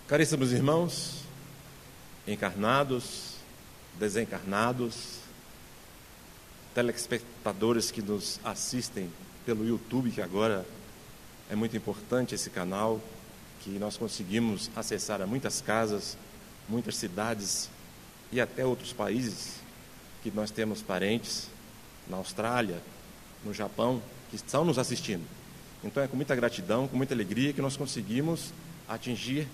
Caríssimos irmãos, encarnados, desencarnados, telespectadores que nos assistem pelo YouTube, que agora é muito importante esse canal, que nós conseguimos acessar a muitas casas, muitas cidades e até outros países, que nós temos parentes na Austrália, no Japão, que estão nos assistindo. Então é com muita gratidão, com muita alegria que nós conseguimos atingir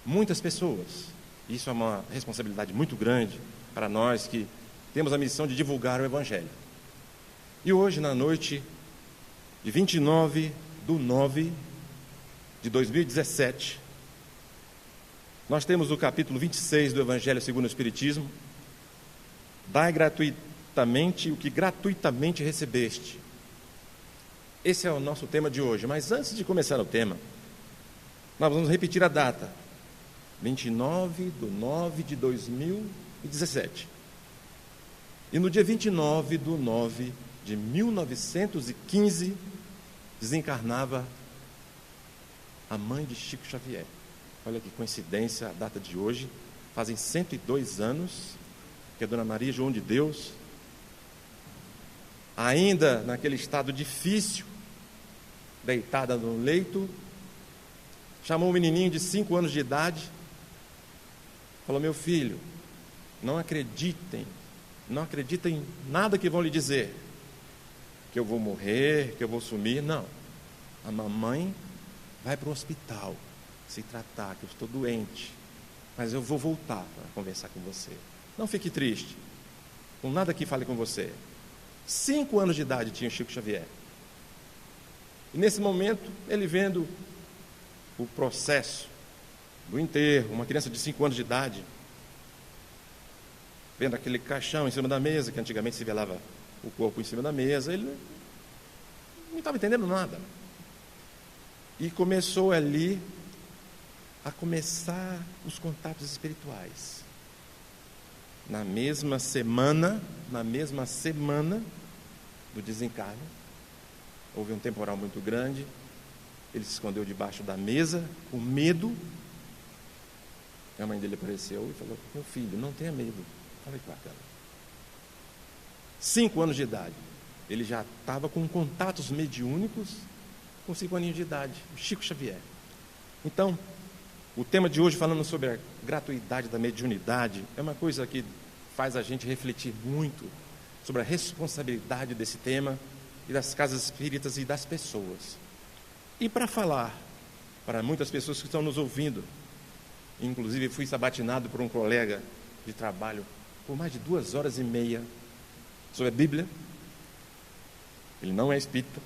muitas pessoas. Isso é uma responsabilidade muito grande para nós que temos a missão de divulgar o Evangelho. E hoje, na noite de 29/9/2017, nós temos o capítulo 26 do Evangelho segundo o Espiritismo. Dai gratuitamente o que gratuitamente recebeste. Esse é o nosso tema de hoje. Mas antes de começar o tema, nós vamos repetir a data. 29/9/2017. E no dia 29/9/1915, desencarnava a mãe de Chico Xavier. Olha que coincidência a data de hoje. Fazem 102 anos que a Dona Maria João de Deus, ainda naquele estado difícil, deitada no leito, chamou um menininho de 5 anos de idade, falou: meu filho, não acreditem em nada que vão lhe dizer, que eu vou morrer, que eu vou sumir. Não, a mamãe vai para o hospital se tratar, que eu estou doente, mas eu vou voltar para conversar com você. Não fique triste, com nada que fale com você. 5 anos de idade tinha o Chico Xavier. E nesse momento, ele vendo o processo do enterro, uma criança de 5 anos de idade, vendo aquele caixão em cima da mesa, que antigamente se velava o corpo em cima da mesa, ele não estava entendendo nada. E começou ali a começar os contatos espirituais. Na mesma semana do desencarne, houve um temporal muito grande. Ele se escondeu debaixo da mesa, com medo. A mãe dele apareceu e falou: meu filho, não tenha medo. Olha que bacana. 5 anos de idade. Ele já estava com contatos mediúnicos com 5 aninhos de idade. O Chico Xavier. Então, o tema de hoje, falando sobre a gratuidade da mediunidade, é uma coisa que faz a gente refletir muito sobre a responsabilidade desse tema e das casas espíritas e das pessoas. E para falar para muitas pessoas que estão nos ouvindo, inclusive fui sabatinado por um colega de trabalho por mais de 2h30 sobre a Bíblia. Ele não é espírita,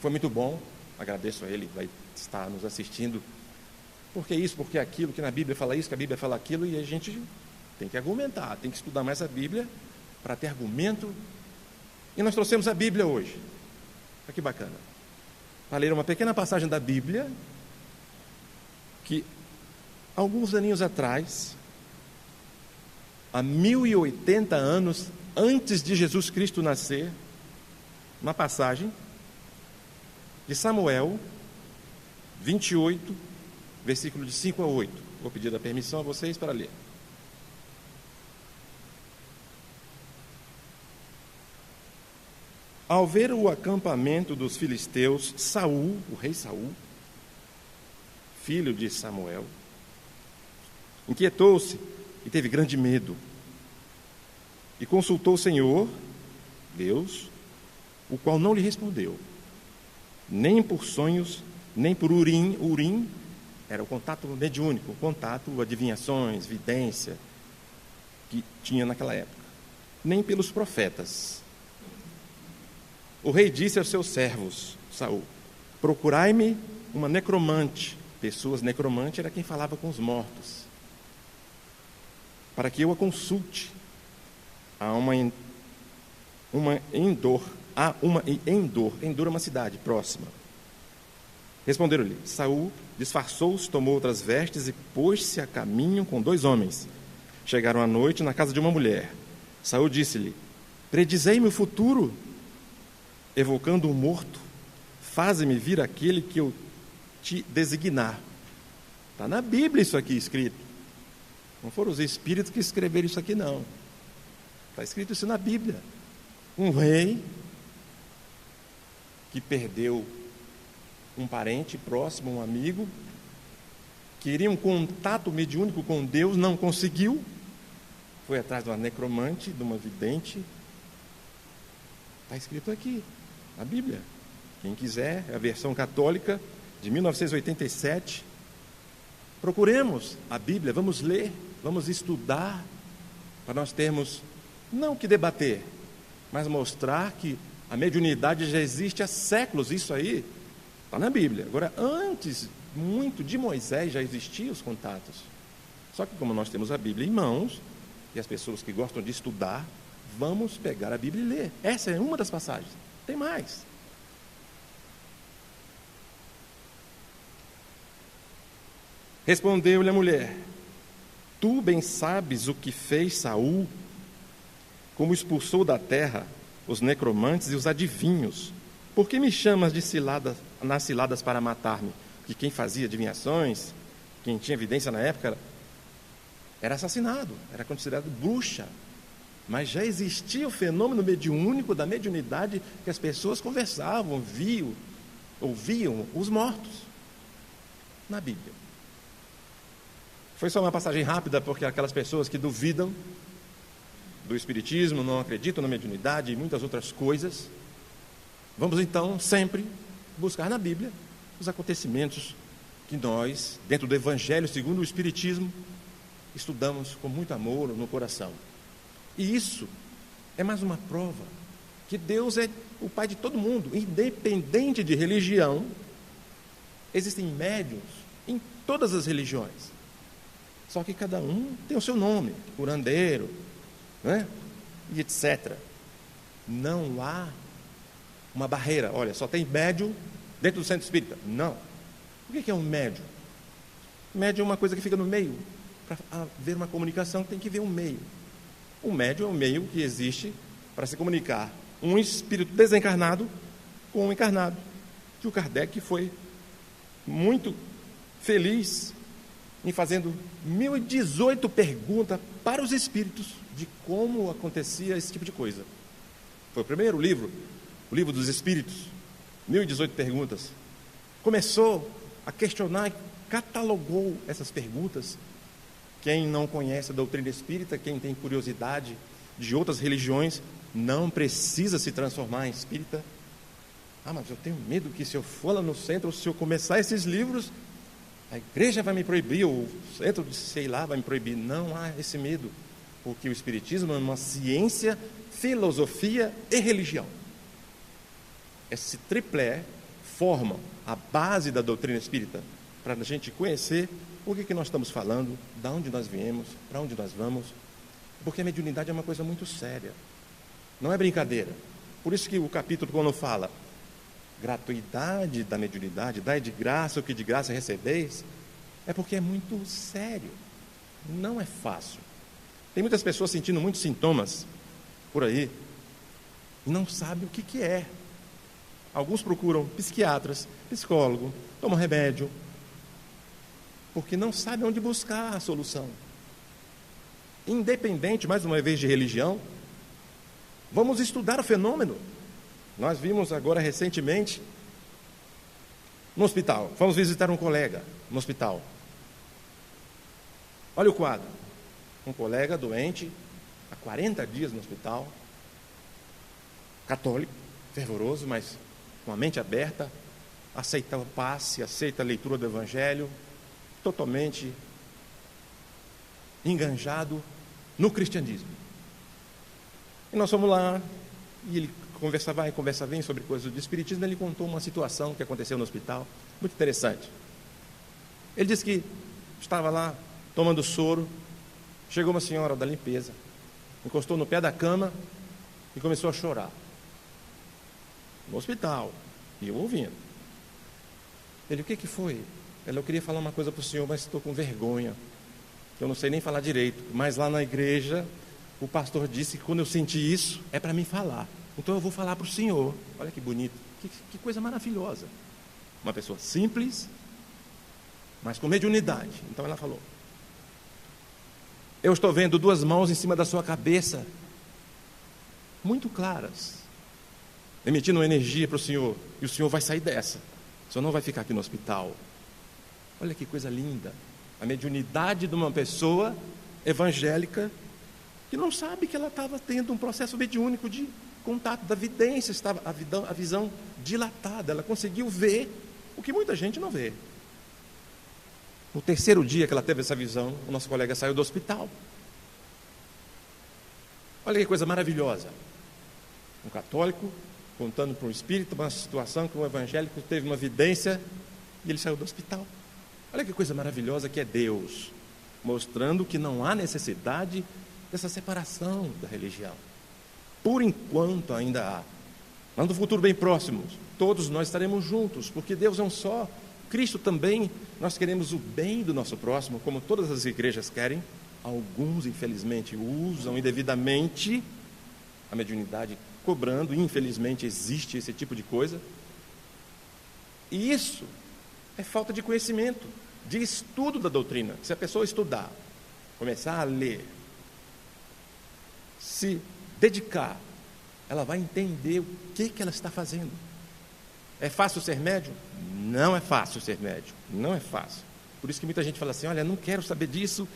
foi muito bom, agradeço a ele, vai estar nos assistindo. Porque isso, porque aquilo, que na Bíblia fala isso, que a Bíblia fala aquilo, e a gente tem que argumentar, tem que estudar mais a Bíblia para ter argumento. E nós trouxemos a Bíblia hoje. Olha que bacana. Para ler uma pequena passagem da Bíblia, que alguns aninhos atrás, há 1080 anos antes de Jesus Cristo nascer, uma passagem de Samuel 28, versículo de 5 a 8. Vou pedir a permissão a vocês para ler. Ao ver o acampamento dos filisteus, Saul, o rei Saul, filho de Samuel, inquietou-se e teve grande medo. E consultou o Senhor, Deus, o qual não lhe respondeu, nem por sonhos, nem por Urim. Urim era o contato mediúnico, o contato, adivinhações, vidência, que tinha naquela época, nem pelos profetas. O rei disse aos seus servos, Saul: procurai-me uma necromante. Pessoas, necromante era quem falava com os mortos, para que eu a consulte. Há uma Endor é uma cidade próxima. Responderam-lhe. Saul disfarçou-se, tomou outras vestes e pôs-se a caminho com 2 homens. Chegaram à noite na casa de uma mulher. Saul disse-lhe: predizei-me o futuro, evocando um morto, faze-me vir aquele que eu te designar. Está na Bíblia isso aqui escrito. Não foram os espíritos que escreveram isso aqui, não. Está escrito isso na Bíblia. Um rei que perdeu um parente próximo, um amigo, queria um contato mediúnico com Deus, não conseguiu, foi atrás de uma necromante, de uma vidente. Está escrito aqui, na Bíblia. Quem quiser, é a versão católica de 1987. Procuremos a Bíblia, vamos ler, vamos estudar, para nós termos, não que debater, mas mostrar que a mediunidade já existe há séculos. Isso aí está na Bíblia. Agora, antes muito de Moisés já existiam os contatos. Só que como nós temos a Bíblia em mãos, e as pessoas que gostam de estudar, vamos pegar a Bíblia e ler. Essa é uma das passagens. Tem mais. Respondeu-lhe a mulher: tu bem sabes o que fez Saul, como expulsou da terra os necromantes e os adivinhos. Por que me chamas de nas ciladas para matar-me? Que quem fazia adivinhações, quem tinha evidência na época, era assassinado, era considerado bruxa. Mas já existia o fenômeno mediúnico da mediunidade, que as pessoas conversavam, ouviam os mortos na Bíblia. Foi só uma passagem rápida, porque aquelas pessoas que duvidam do espiritismo, não acreditam na mediunidade e muitas outras coisas, vamos então sempre buscar na Bíblia os acontecimentos que nós, dentro do Evangelho segundo o Espiritismo, estudamos com muito amor no coração. E isso é mais uma prova que Deus é o Pai de todo mundo, independente de religião. Existem médiuns em todas as religiões, só que cada um tem o seu nome, curandeiro, né? E etc. Não há uma barreira. Olha, só tem médium dentro do centro espírita. Não. O que é um médium? Médium é uma coisa que fica no meio. Para haver uma comunicação tem que ver um meio. O médium é um meio que existe para se comunicar um espírito desencarnado com um encarnado. Que o Kardec foi muito feliz em fazendo 1018 perguntas para os espíritos de como acontecia esse tipo de coisa. Foi o primeiro livro, o Livro dos Espíritos, 1018 perguntas. Começou a questionar e catalogou essas perguntas. Quem não conhece a doutrina espírita, quem tem curiosidade de outras religiões, não precisa se transformar em espírita. Ah, mas eu tenho medo que se eu for lá no centro, ou se eu começar esses livros, a igreja vai me proibir, ou o centro de sei lá vai me proibir. Não há esse medo, porque o espiritismo é uma ciência, filosofia e religião. Esse triplé formam a base da doutrina espírita, para a gente conhecer o que nós estamos falando, de onde nós viemos, para onde nós vamos, porque a mediunidade é uma coisa muito séria, não é brincadeira. Por isso que o capítulo, quando fala gratuidade da mediunidade, dai de graça o que de graça recebeis, é porque é muito sério, não é fácil. Tem muitas pessoas sentindo muitos sintomas por aí e não sabem o que é. Alguns procuram psiquiatras, psicólogo, tomam remédio, porque não sabem onde buscar a solução. Independente, mais uma vez, de religião, vamos estudar o fenômeno. Nós vimos agora recentemente no hospital, fomos visitar um colega no hospital. Olha o quadro, um colega doente, há 40 dias no hospital, católico, fervoroso, mas com a mente aberta, aceita o passe, aceita a leitura do Evangelho, totalmente enganjado no cristianismo. E nós fomos lá, e ele conversa vai, conversa vem sobre coisas do espiritismo. Ele contou uma situação que aconteceu no hospital, muito interessante. Ele disse que estava lá tomando soro, chegou uma senhora da limpeza, encostou no pé da cama e começou a chorar. No hospital, e eu ouvindo. Ele: o que foi? Ela: eu queria falar uma coisa para o senhor, mas estou com vergonha, eu não sei nem falar direito, mas lá na igreja o pastor disse que quando eu senti isso é para mim falar, então eu vou falar para o senhor. Olha que bonito, que coisa maravilhosa. Uma pessoa simples, mas com mediunidade. Então ela falou: eu estou vendo 2 mãos em cima da sua cabeça, muito claras, emitindo uma energia para o senhor, e o senhor vai sair dessa, o senhor não vai ficar aqui no hospital. Olha que coisa linda, a mediunidade de uma pessoa evangélica que não sabe que ela estava tendo um processo mediúnico de contato, da vidência, estava a visão dilatada, ela conseguiu ver o que muita gente não vê. No 3º dia que ela teve essa visão, o nosso colega saiu do hospital. Olha que coisa maravilhosa. Um católico contando para um espírita uma situação que um evangélico teve uma vidência e ele saiu do hospital. Olha que coisa maravilhosa que é Deus, mostrando que não há necessidade dessa separação da religião. Por enquanto ainda há. Mas no futuro bem próximo, todos nós estaremos juntos, porque Deus é um só. Cristo também, nós queremos o bem do nosso próximo, como todas as igrejas querem. Alguns, infelizmente, usam indevidamente a mediunidade, cobrando, infelizmente existe esse tipo de coisa. E isso é falta de conhecimento, de estudo da doutrina. Se a pessoa estudar, começar a ler, se dedicar, ela vai entender o que ela está fazendo. É fácil ser médium? Não é fácil ser médium, não é fácil. Por isso que muita gente fala assim: olha, não quero saber disso,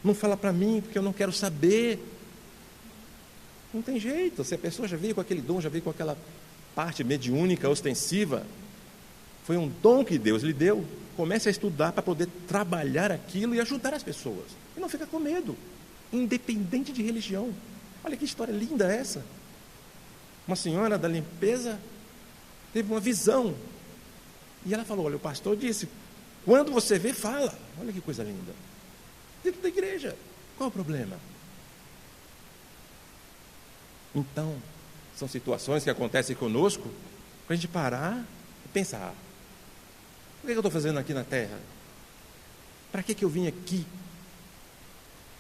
não fala para mim, porque eu não quero saber. Não tem jeito, se a pessoa já veio com aquele dom, já veio com aquela parte mediúnica, ostensiva, foi um dom que Deus lhe deu, comece a estudar para poder trabalhar aquilo e ajudar as pessoas. E não fica com medo, independente de religião. Olha que história linda essa. Uma senhora da limpeza teve uma visão. E ela falou: olha, o pastor disse, quando você vê, fala. Olha que coisa linda. Dentro da igreja, qual o problema? Então, são situações que acontecem conosco para a gente parar e pensar: o que eu estou fazendo aqui na terra? Para que eu vim aqui?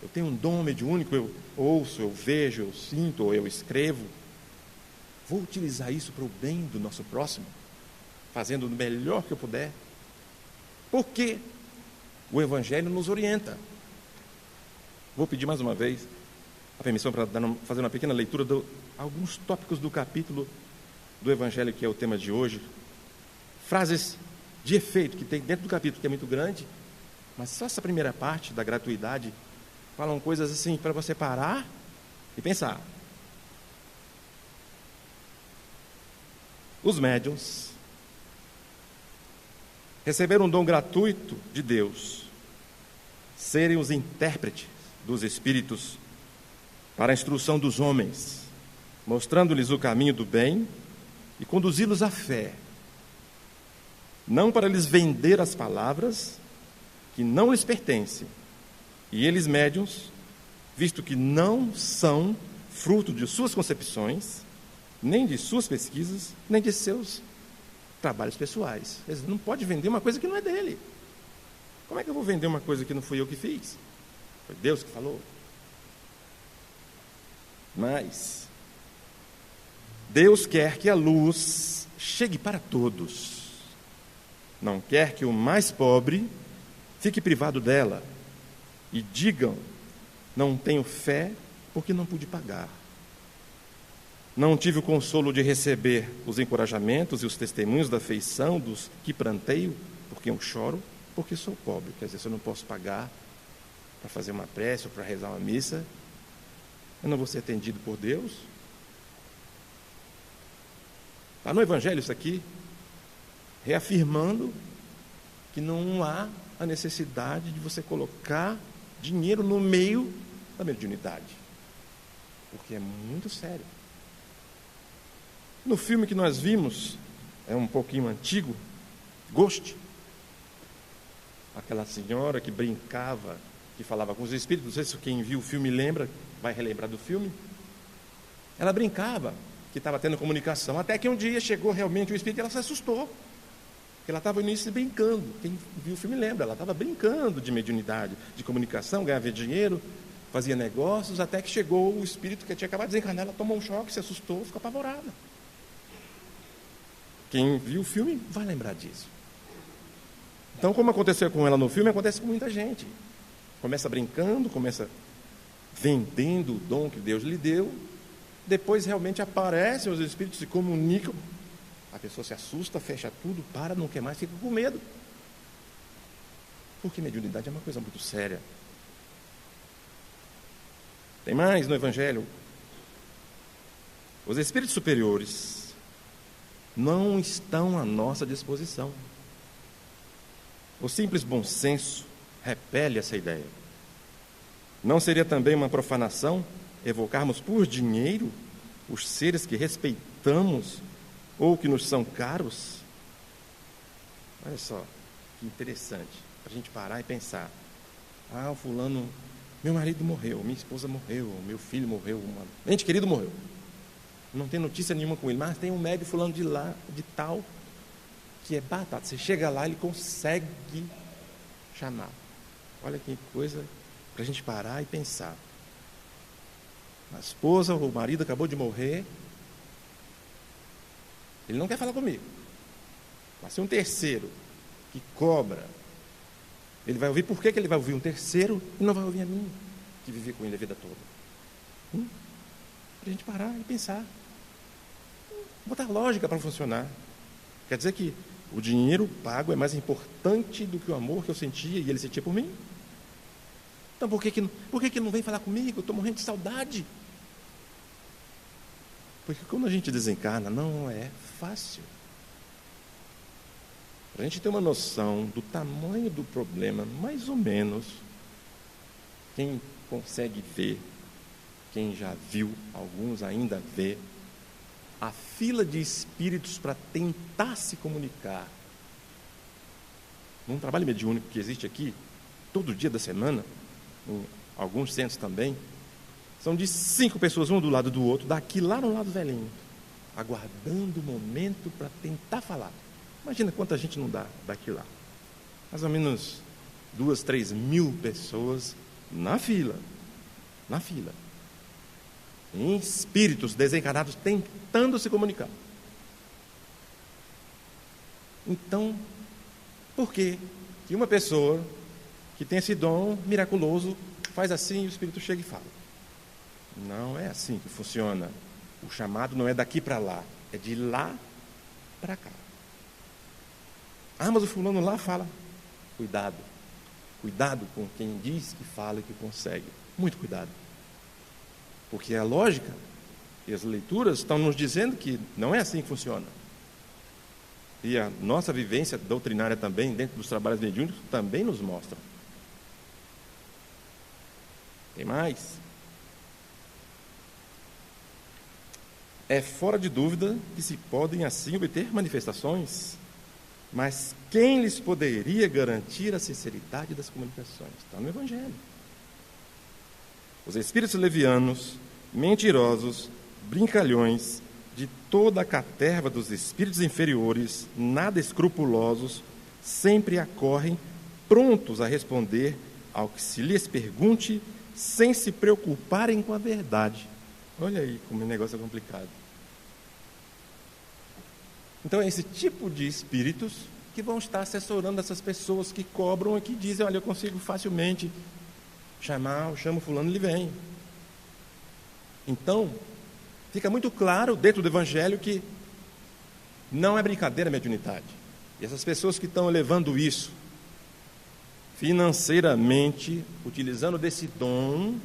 Eu tenho um dom mediúnico, eu ouço, eu vejo, eu sinto, ou eu escrevo. Vou utilizar isso para o bem do nosso próximo, fazendo o melhor que eu puder. Porque o Evangelho nos orienta. Vou pedir mais uma vez a permissão para fazer uma pequena leitura de alguns tópicos do capítulo do Evangelho, que é o tema de hoje. Frases de efeito que tem dentro do capítulo, que é muito grande, mas só essa primeira parte da gratuidade falam coisas assim para você parar e pensar. Os médiuns receberam um dom gratuito de Deus, serem os intérpretes dos espíritos para a instrução dos homens, mostrando-lhes o caminho do bem e conduzi-los à fé, não para lhes vender as palavras que não lhes pertencem, e eles médiuns, visto que não são fruto de suas concepções, nem de suas pesquisas, nem de seus trabalhos pessoais. Ele não pode vender uma coisa que não é dele. Como é que eu vou vender uma coisa que não fui eu que fiz? Foi Deus que falou. Mas Deus quer que a luz chegue para todos. Não quer que o mais pobre fique privado dela e digam: não tenho fé porque não pude pagar. Não tive o consolo de receber os encorajamentos e os testemunhos da afeição dos que pranteio, porque eu choro, porque sou pobre. Quer dizer, se eu não posso pagar para fazer uma prece ou para rezar uma missa, eu não vou ser atendido por Deus. Está no Evangelho isso aqui, reafirmando que não há a necessidade de você colocar dinheiro no meio da mediunidade, porque é muito sério. No filme que nós vimos, é um pouquinho antigo, Ghost, aquela senhora que brincava, que falava com os espíritos, não sei se quem viu o filme lembra, vai relembrar do filme. Ela brincava, que estava tendo comunicação, até que um dia chegou realmente o espírito e ela se assustou, porque ela estava no início brincando. Quem viu o filme lembra, ela estava brincando de mediunidade, de comunicação, ganhava dinheiro, fazia negócios, até que chegou o espírito que tinha acabado de desencarnar, ela tomou um choque, se assustou, ficou apavorada. Quem viu o filme vai lembrar disso. Então, como aconteceu com ela no filme, acontece com muita gente. Começa brincando, começa vendendo o dom que Deus lhe deu, depois realmente aparecem os espíritos, se comunicam, a pessoa se assusta, fecha tudo, para, não quer mais, fica com medo. Porque mediunidade é uma coisa muito séria. Tem mais no Evangelho. Os espíritos superiores não estão à nossa disposição. O simples bom senso repele essa ideia. Não seria também uma profanação evocarmos por dinheiro os seres que respeitamos ou que nos são caros? Olha só, que interessante, para a gente parar e pensar. Ah, o fulano, meu marido morreu, minha esposa morreu, meu filho morreu, um ente querido morreu. Não tem notícia nenhuma com ele, mas tem um médico fulano de lá, de tal, que é batata. Você chega lá, ele consegue chamar. Olha que coisa para a gente parar e pensar. A esposa ou o marido acabou de morrer, ele não quer falar comigo. Mas se um terceiro que cobra, ele vai ouvir. Por que ele vai ouvir um terceiro e não vai ouvir a mim, que vivi com ele a vida toda? Para a gente parar e pensar. Botar lógica para funcionar. Quer dizer que o dinheiro pago é mais importante do que o amor que eu sentia e ele sentia por mim? Então por que ele não vem falar comigo? Eu estou morrendo de saudade. Porque quando a gente desencarna, não é fácil. Para a gente ter uma noção do tamanho do problema, mais ou menos, quem consegue ver, quem já viu, alguns ainda vê, a fila de espíritos para tentar se comunicar. Num trabalho mediúnico que existe aqui, todo dia da semana, em alguns centros também, são de 5 pessoas, um do lado do outro, daqui lá no lado velhinho, aguardando o momento para tentar falar. Imagina quanta gente não dá daqui lá. Mais ou menos 2, 3 mil pessoas na fila. Na fila. Em espíritos desencarnados tentando se comunicar. Então, por que uma pessoa que tem esse dom miraculoso faz assim e o espírito chega e fala? Não é assim que funciona. O chamado não é daqui para lá, é de lá para cá. Ah, mas o fulano lá fala. Cuidado. Cuidado com quem diz que fala e que consegue. Muito cuidado. Porque a lógica e as leituras estão nos dizendo que não é assim que funciona. E a nossa vivência doutrinária também, dentro dos trabalhos mediúnicos, também nos mostra. Tem mais? É fora de dúvida que se podem assim obter manifestações, mas quem lhes poderia garantir a sinceridade das comunicações? Está no Evangelho. Os espíritos levianos, mentirosos, brincalhões, de toda a caterva dos espíritos inferiores, nada escrupulosos, sempre acorrem prontos a responder ao que se lhes pergunte, sem se preocuparem com a verdade. Olha aí como o negócio é complicado. Então é esse tipo de espíritos que vão estar assessorando essas pessoas que cobram e que dizem, olha, eu consigo facilmente chamo fulano e ele vem. Então, fica muito claro dentro do Evangelho que não é brincadeira a mediunidade. E essas pessoas que estão levando isso financeiramente, utilizando desse dom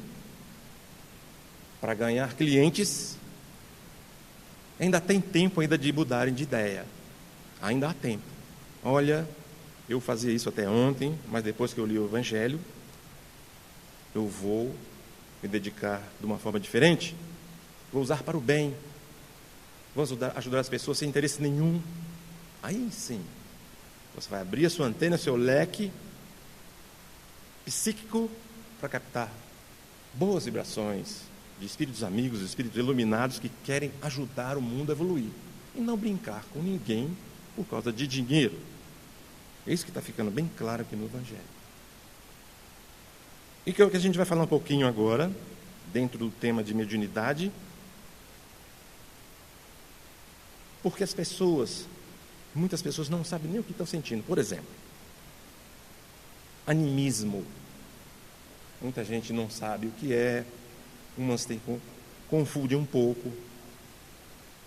para ganhar clientes, ainda tem tempo ainda de mudarem de ideia. Ainda há tempo. Olha, eu fazia isso até ontem, mas depois que eu li o Evangelho, eu vou me dedicar de uma forma diferente. Vou usar para o bem. Vou ajudar as pessoas sem interesse nenhum. Aí sim, você vai abrir a sua antena, seu leque psíquico para captar boas vibrações de espíritos amigos, espíritos iluminados que querem ajudar o mundo a evoluir. E não brincar com ninguém por causa de dinheiro. É isso que está ficando bem claro aqui no Evangelho. E que é o que a gente vai falar um pouquinho agora, dentro do tema de mediunidade. Porque muitas pessoas não sabem nem o que estão sentindo. Por exemplo, Animismo. Muita gente não sabe o que é, umas confundem um pouco.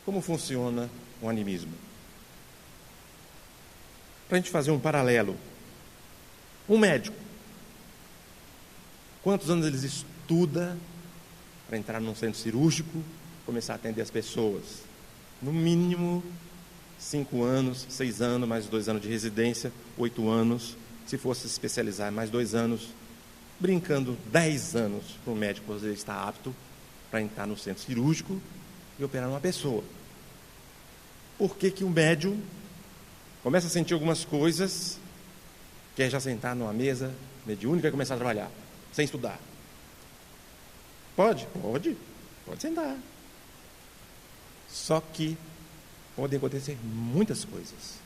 Como funciona o animismo? Para a gente fazer um paralelo, um médico, quantos anos ele estuda para entrar num centro cirúrgico, começar a atender as pessoas? No mínimo 5 anos, 6 anos, mais 2 anos de residência, 8 anos, se fosse se especializar, mais 2 anos, brincando 10 anos para o médico poder estar apto para entrar no centro cirúrgico e operar uma pessoa. Por que o médium começa a sentir algumas coisas, quer já sentar numa mesa mediúnica e começar a trabalhar, sem estudar? Pode sentar. Só que podem acontecer muitas coisas.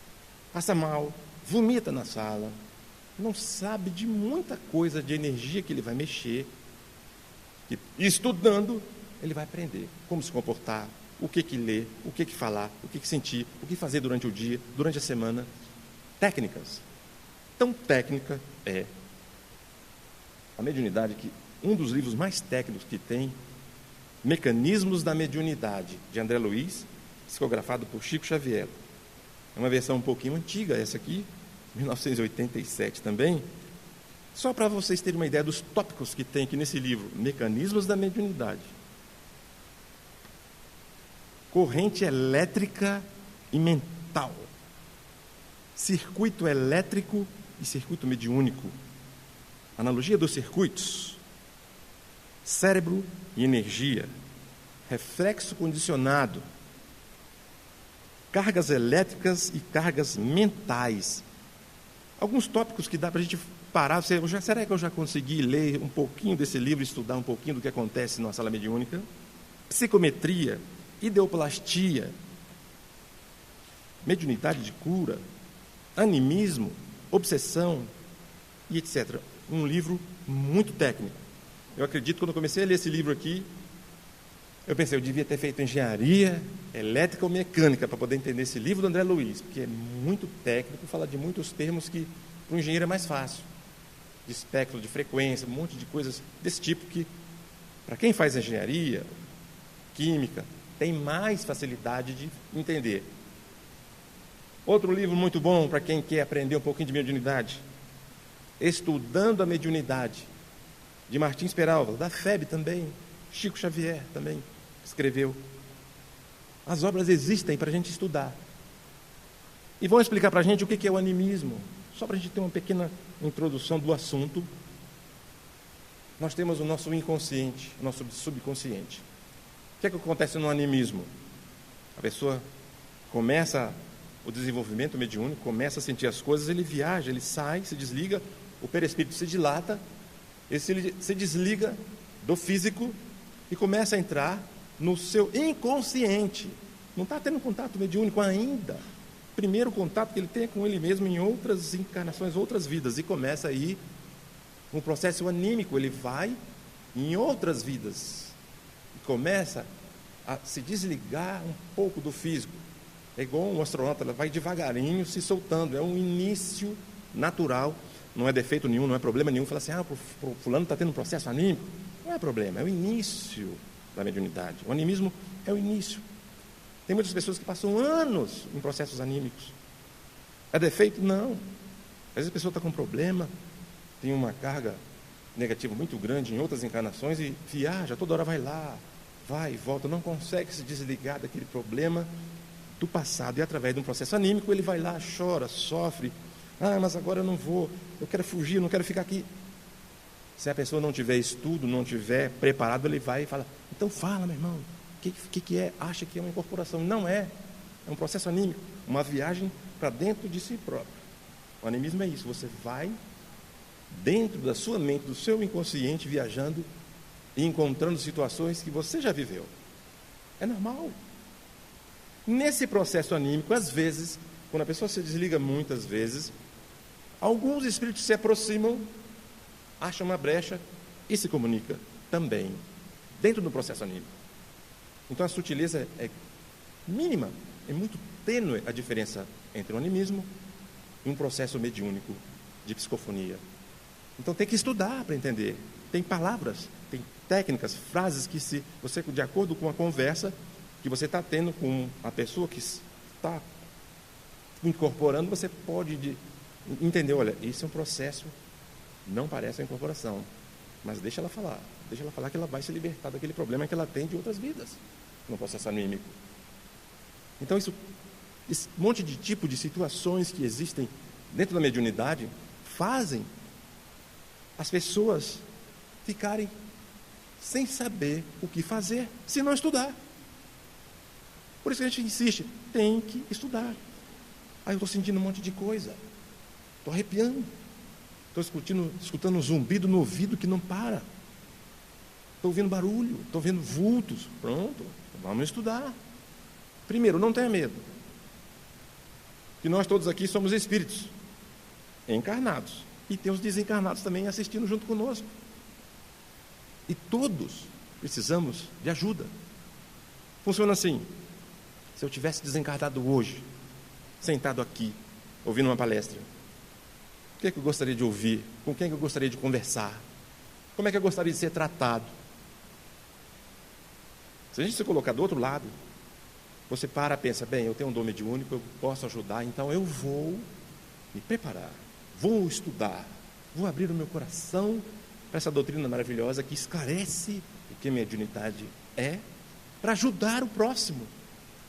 Passa mal, vomita na sala, não sabe de muita coisa, de energia que ele vai mexer. E estudando, ele vai aprender como se comportar, o que ler, o que falar, o que sentir, o que fazer durante o dia, durante a semana. Técnicas. Tão técnica é a mediunidade que um dos livros mais técnicos que tem, Mecanismos da Mediunidade, de André Luiz, psicografado por Chico Xavier. É uma versão um pouquinho antiga, essa aqui, 1987 também. Só para vocês terem uma ideia dos tópicos que tem aqui nesse livro, Mecanismos da Mediunidade. Corrente elétrica e mental. Circuito elétrico e circuito mediúnico. Analogia dos circuitos. Cérebro e energia. Reflexo condicionado. Cargas elétricas e cargas mentais. Alguns tópicos que dá para a gente parar. Será que eu já consegui ler um pouquinho desse livro, estudar um pouquinho do que acontece na sala mediúnica? Psicometria, ideoplastia, mediunidade de cura, animismo, obsessão e etc. Um livro muito técnico. Eu acredito que quando eu comecei a ler esse livro aqui, eu pensei, eu devia ter feito engenharia elétrica ou mecânica para poder entender esse livro do André Luiz, porque é muito técnico, fala de muitos termos que para o engenheiro é mais fácil, de espectro, de frequência, um monte de coisas desse tipo que, para quem faz engenharia, química, tem mais facilidade de entender. Outro livro muito bom para quem quer aprender um pouquinho de mediunidade, Estudando a Mediunidade, de Martins Peralva, da FEB também, Chico Xavier também escreveu. As obras existem para a gente estudar. E vão explicar para a gente o que é o animismo. Só para a gente ter uma pequena introdução do assunto. Nós temos o nosso inconsciente, o nosso subconsciente. O que é que acontece no animismo? A pessoa começa o desenvolvimento mediúnico, começa a sentir as coisas, ele viaja, ele sai, se desliga, o perispírito se dilata, ele se desliga do físico e começa a entrar no seu inconsciente. Não está tendo contato mediúnico ainda. Primeiro contato que ele tem é com ele mesmo em outras encarnações, outras vidas. E começa aí um processo anímico. Ele vai em outras vidas. E começa a se desligar um pouco do físico. É igual um astronauta, ela vai devagarinho se soltando. É um início natural. Não é defeito nenhum, não é problema nenhum. Fala assim, o fulano está tendo um processo anímico. Não é problema, é o início da mediunidade. O animismo é o início. Tem muitas pessoas que passam anos em processos anímicos. É defeito? Não. Às vezes a pessoa está com um problema, tem uma carga negativa muito grande em outras encarnações e viaja, toda hora vai lá, vai e volta, não consegue se desligar daquele problema do passado. E através de um processo anímico, ele vai lá, chora, sofre. Mas agora eu não vou, eu quero fugir, eu não quero ficar aqui. Se a pessoa não tiver estudo, não tiver preparado, ele vai e fala, então fala, meu irmão, o que é? Acha que é uma incorporação. Não é. É um processo anímico, uma viagem para dentro de si próprio. O animismo é isso, você vai dentro da sua mente, do seu inconsciente, viajando e encontrando situações que você já viveu. É normal. Nesse processo anímico, às vezes, quando a pessoa se desliga muitas vezes, alguns espíritos se aproximam, acham uma brecha e se comunica também, dentro do processo anímico. Então a sutileza é mínima, é muito tênue a diferença entre o animismo e um processo mediúnico de psicofonia. Então tem que estudar para entender. Tem palavras, tem técnicas, frases que se você, de acordo com a conversa que você está tendo com a pessoa que está incorporando, você pode entender, olha, isso é um processo, não parece uma incorporação, mas deixa ela falar que ela vai se libertar daquele problema que ela tem de outras vidas, no processo anímico. Então esse monte de tipo de situações que existem dentro da mediunidade fazem as pessoas ficarem sem saber o que fazer se não estudar. Por isso que a gente insiste, tem que estudar. Aí eu estou sentindo um monte de coisa, estou arrepiando, estou escutando um zumbido no ouvido que não para, estou ouvindo barulho, estou vendo vultos. Pronto, vamos estudar. Primeiro, não tenha medo, que nós todos aqui somos espíritos encarnados, e tem os desencarnados também assistindo junto conosco, e todos precisamos de ajuda. Funciona assim: se eu tivesse desencarnado hoje, sentado aqui, ouvindo uma palestra, o que é que eu gostaria de ouvir? Com quem é que eu gostaria de conversar? Como é que eu gostaria de ser tratado? Se a gente se colocar do outro lado, você pensa, bem, eu tenho um dom mediúnico, eu posso ajudar, então eu vou me preparar, vou estudar, vou abrir o meu coração para essa doutrina maravilhosa que esclarece o que a mediunidade é, para ajudar o próximo,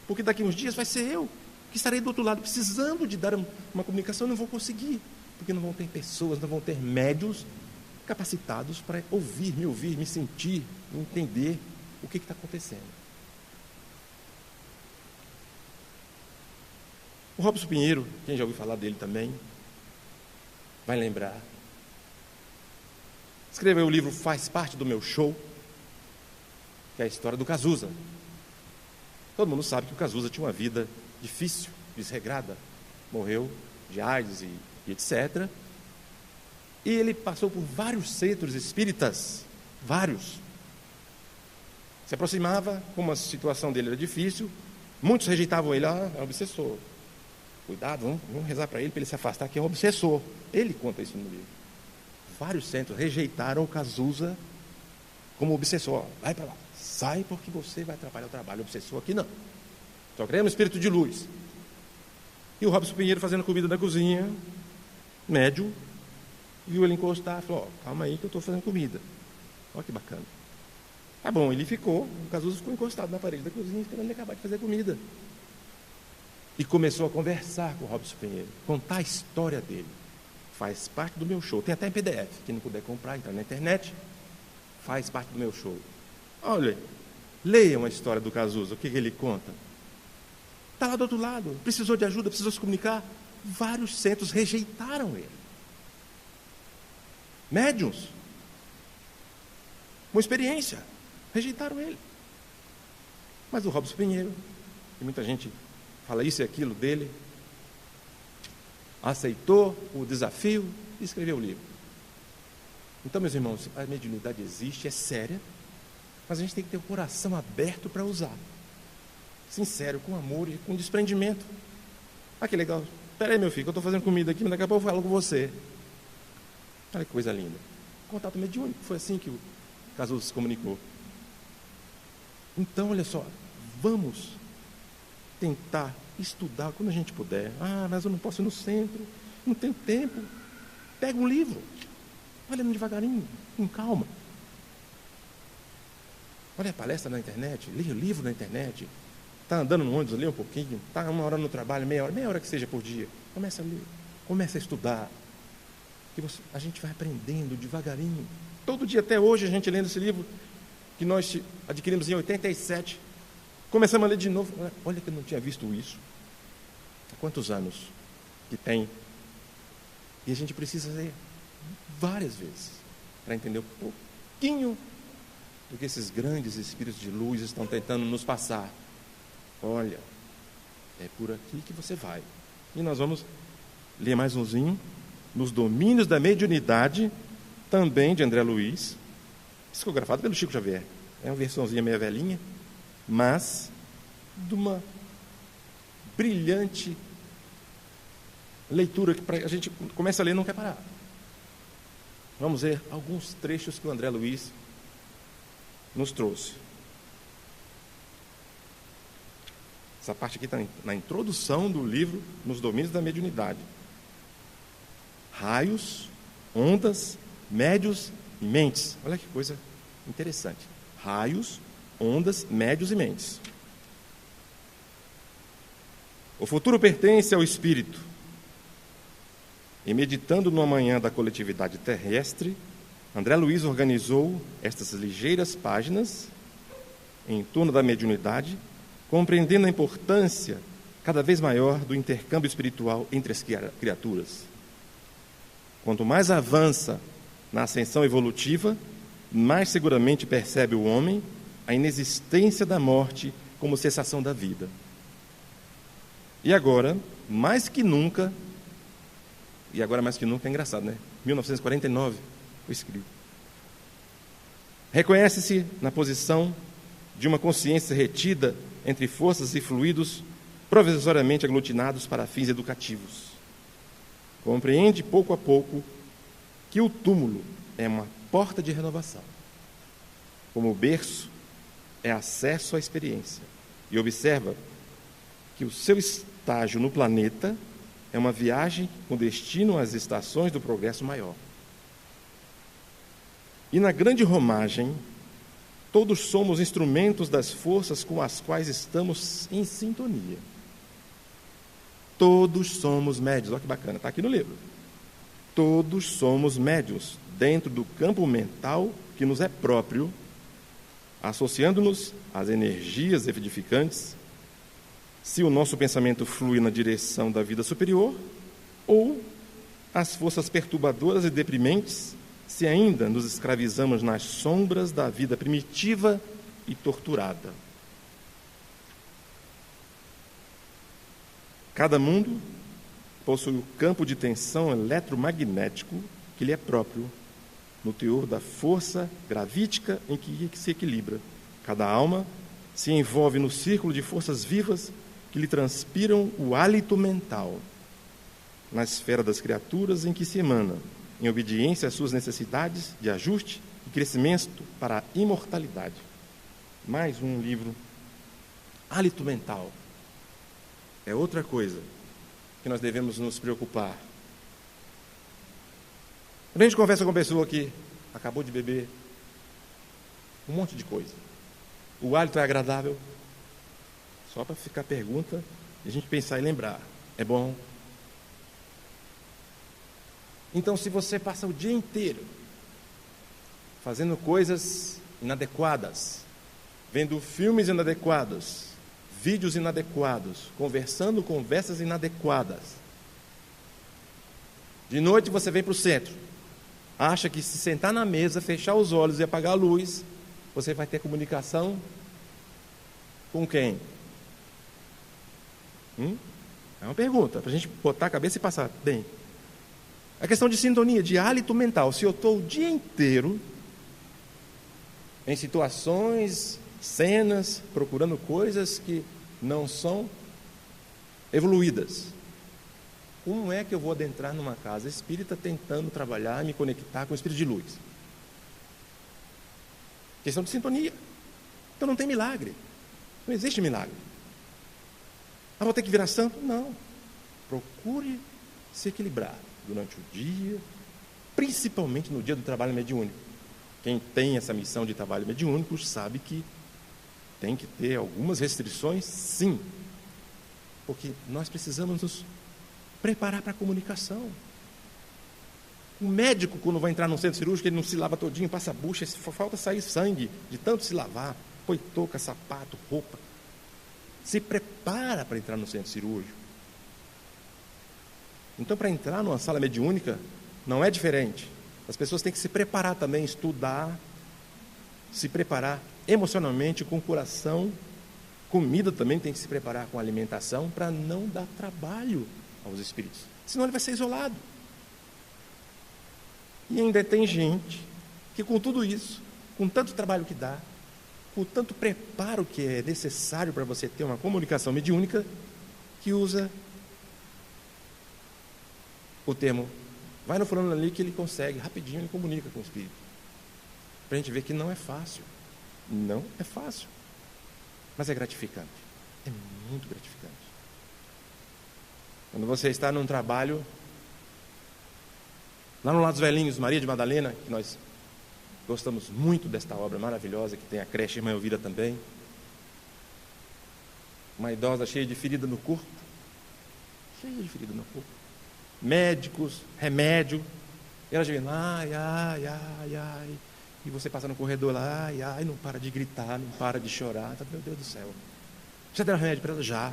porque daqui a uns dias vai ser eu que estarei do outro lado precisando de dar uma comunicação, não vou conseguir, porque não vão ter pessoas, não vão ter médiuns capacitados para me ouvir, me sentir, me entender o que está acontecendo. O Robson Pinheiro, quem já ouviu falar dele também, vai lembrar. Escreveu o livro Faz Parte do Meu Show, que é a história do Cazuza. Todo mundo sabe que o Cazuza tinha uma vida difícil, desregrada, morreu de AIDS e etc. E ele passou por vários centros espíritas, vários. Se aproximava, como a situação dele era difícil, muitos rejeitavam ele, é um obsessor. Cuidado, vamos rezar para ele se afastar, que é um obsessor. Ele conta isso no livro. Vários centros rejeitaram o Cazuza como obsessor. Vai para lá, sai porque você vai atrapalhar o trabalho. Obsessor aqui não. Só queremos espírito de luz. E o Robson Pinheiro fazendo comida na cozinha, médium, viu ele encostar, falou, calma aí que eu estou fazendo comida. Olha que bacana. Tá bom, ele ficou, o Cazuza ficou encostado na parede da cozinha, esperando ele acabar de fazer comida. E começou a conversar com o Robson Pinheiro, contar a história dele. Faz parte do meu show. Tem até em PDF, quem não puder comprar, entrar na internet, faz parte do meu show. Olha, leiam a história do Cazuza, o que ele conta. Está lá do outro lado, precisou de ajuda, precisou se comunicar. Vários centros rejeitaram ele. Médiuns, uma experiência, rejeitaram ele. Mas o Robson Pinheiro, e muita gente fala isso e aquilo dele, aceitou o desafio e escreveu o livro. Então, meus irmãos, a mediunidade existe, é séria, mas a gente tem que ter o coração aberto para usar. Sincero, com amor e com desprendimento. Ah, que legal. Espera aí, meu filho, que eu estou fazendo comida aqui, mas daqui a pouco eu falo com você. Olha que coisa linda. Contato mediúnico, foi assim que o Cazuza se comunicou. Então, olha só, vamos tentar estudar quando a gente puder. Ah, mas eu não posso ir no centro, não tenho tempo. Pega um livro, vai lendo devagarinho, com calma. Olha a palestra na internet, leia o livro na internet. Está andando no ônibus, lê um pouquinho. Está uma hora no trabalho, meia hora que seja por dia. Começa a ler, começa a estudar. Que a gente vai aprendendo devagarinho. Todo dia, até hoje, a gente lendo esse livro, que nós adquirimos em 87. Começamos a ler de novo. Olha que eu não tinha visto isso. Há quantos anos que tem? E a gente precisa ler várias vezes para entender um pouquinho do que esses grandes espíritos de luz estão tentando nos passar. Olha, é por aqui que você vai. E nós vamos ler mais umzinho, Nos Domínios da Mediunidade, também de André Luiz, psicografado pelo Chico Xavier. É uma versãozinha meio velhinha, mas de uma brilhante leitura que a gente começa a ler e não quer parar. Vamos ver alguns trechos que o André Luiz nos trouxe. Essa parte aqui está na introdução do livro Nos Domínios da Mediunidade. Raios, ondas, médios e mentes. Olha que coisa interessante. Raios, ondas, médios e mentes. O futuro pertence ao espírito. E meditando no amanhã da coletividade terrestre, André Luiz organizou estas ligeiras páginas em torno da mediunidade, compreendendo a importância cada vez maior do intercâmbio espiritual entre as criaturas. Quanto mais avança na ascensão evolutiva, mais seguramente percebe o homem a inexistência da morte como cessação da vida. E agora, mais que nunca é engraçado, né? 1949 foi escrito. Reconhece-se na posição de uma consciência retida entre forças e fluidos provisoriamente aglutinados para fins educativos. Compreende pouco a pouco que o túmulo é uma porta de renovação, como o berço é acesso à experiência, e observa que o seu estágio no planeta é uma viagem com destino às estações do progresso maior. E na grande romagem, todos somos instrumentos das forças com as quais estamos em sintonia. Todos somos médios. Olha que bacana, está aqui no livro. Todos somos médios dentro do campo mental que nos é próprio, associando-nos às energias edificantes, se o nosso pensamento flui na direção da vida superior, ou às forças perturbadoras e deprimentes, se ainda nos escravizamos nas sombras da vida primitiva e torturada. Cada mundo possui o campo de tensão eletromagnético que lhe é próprio, no teor da força gravítica em que se equilibra. Cada alma se envolve no círculo de forças vivas que lhe transpiram o hálito mental, na esfera das criaturas em que se emana, em obediência às suas necessidades de ajuste e crescimento para a imortalidade. Mais um livro. Hálito mental é outra coisa que nós devemos nos preocupar. Quando a gente conversa com uma pessoa que acabou de beber um monte de coisa, o hálito é agradável? Só para ficar a pergunta e a gente pensar e lembrar. É bom? Então, se você passa o dia inteiro fazendo coisas inadequadas, vendo filmes inadequados, vídeos inadequados, conversando conversas inadequadas, de noite você vem para o centro, acha que se sentar na mesa, fechar os olhos e apagar a luz, você vai ter comunicação com quem? É uma pergunta, para a gente botar a cabeça e passar. Bem, a questão de sintonia, de hálito mental. Se eu estou o dia inteiro em situações, cenas, procurando coisas que não são evoluídas, como é que eu vou adentrar numa casa espírita tentando trabalhar, me conectar com o espírito de luz? Questão de sintonia. Então não tem milagre. Não existe milagre. Ah, vou ter que virar santo? Não. Procure se equilibrar durante o dia, principalmente no dia do trabalho mediúnico. Quem tem essa missão de trabalho mediúnico sabe que tem que ter algumas restrições, sim. Porque nós precisamos nos preparar para a comunicação. O médico, quando vai entrar num centro cirúrgico, ele não se lava todinho, passa a bucha, falta sair sangue de tanto se lavar, põe touca, sapato, roupa. Se prepara para entrar no centro cirúrgico. Então, para entrar numa sala mediúnica, não é diferente. As pessoas têm que se preparar também, estudar, se preparar emocionalmente, com o coração. Comida também tem que se preparar com alimentação, para não dar trabalho aos espíritos. Senão ele vai ser isolado. E ainda tem gente que com tudo isso, com tanto trabalho que dá, com tanto preparo que é necessário para você ter uma comunicação mediúnica, que usa o termo Vai no fulano ali que ele consegue, rapidinho ele comunica com o Espírito. Para a gente ver que não é fácil. Não é fácil. Mas é gratificante. É muito gratificante. Quando você está num trabalho, lá no Lar dos Velhinhos, Maria de Madalena, que nós gostamos muito desta obra maravilhosa, que tem a creche Irmã Elvira também. Uma idosa cheia de ferida no corpo. Cheia de ferida no corpo. Médicos, remédio. E ela chega, ai, ai, ai, ai. E você passa no corredor lá, ai, ai, não para de gritar, não para de chorar. Meu Deus do céu. Já deram remédio para ela? Já.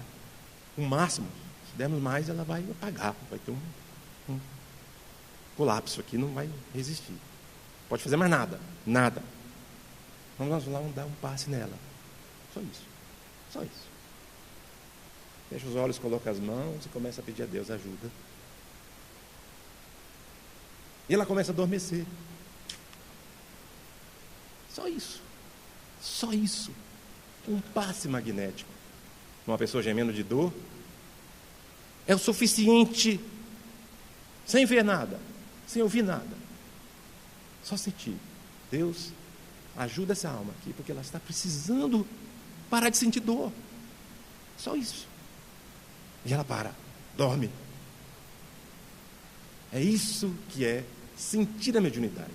O máximo. Se dermos mais, ela vai apagar. Vai ter um colapso aqui, não vai resistir. Pode fazer mais nada. Nada. Vamos lá dar um passe nela. Só isso. Só isso. Fecha os olhos, coloca as mãos e começa a pedir a Deus ajuda. E ela começa a adormecer. Só isso. Só isso. Um passe magnético. Uma pessoa gemendo de dor é o suficiente, sem ver nada, sem ouvir nada. Só sentir. Deus, ajuda essa alma aqui, porque ela está precisando parar de sentir dor. Só isso. E ela para, dorme. É isso que é sentir a mediunidade.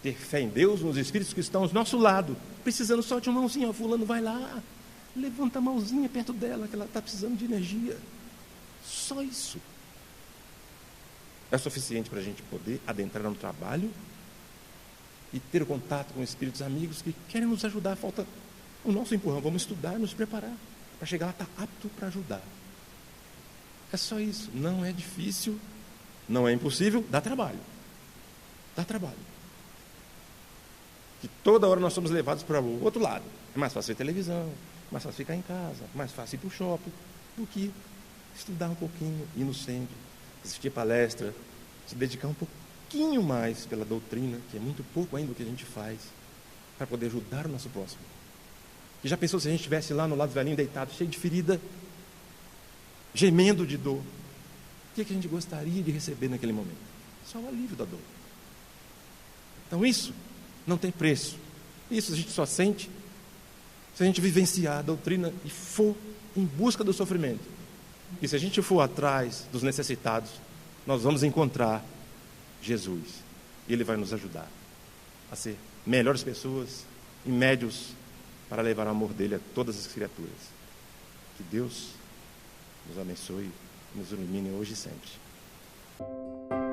Ter fé em Deus, nos espíritos que estão ao nosso lado, precisando só de uma mãozinha. Fulano, vai lá, levanta a mãozinha perto dela, que ela está precisando de energia. Só isso. É suficiente para a gente poder adentrar no trabalho e ter contato com espíritos amigos que querem nos ajudar. Falta o nosso empurrão. Vamos estudar, nos preparar para chegar lá, estar apto para ajudar. É só isso. Não é difícil, não é impossível, dá trabalho. Dá trabalho. Que toda hora nós somos levados para o outro lado. É mais fácil ver televisão, mais fácil ficar em casa, mais fácil ir para o shopping, do que estudar um pouquinho, ir no centro, assistir palestra, se dedicar um pouquinho mais pela doutrina, que é muito pouco ainda o que a gente faz, para poder ajudar o nosso próximo. E já pensou se a gente estivesse lá no lado do velhinho, deitado, cheio de ferida, gemendo de dor? O que a gente gostaria de receber naquele momento? Só o alívio da dor. Então isso não tem preço. Isso a gente só sente se a gente vivenciar a doutrina e for em busca do sofrimento. E se a gente for atrás dos necessitados, nós vamos encontrar Jesus. E Ele vai nos ajudar a ser melhores pessoas e médios para levar o amor dele a todas as criaturas. Que Deus nos abençoe, nos ilumine hoje e sempre.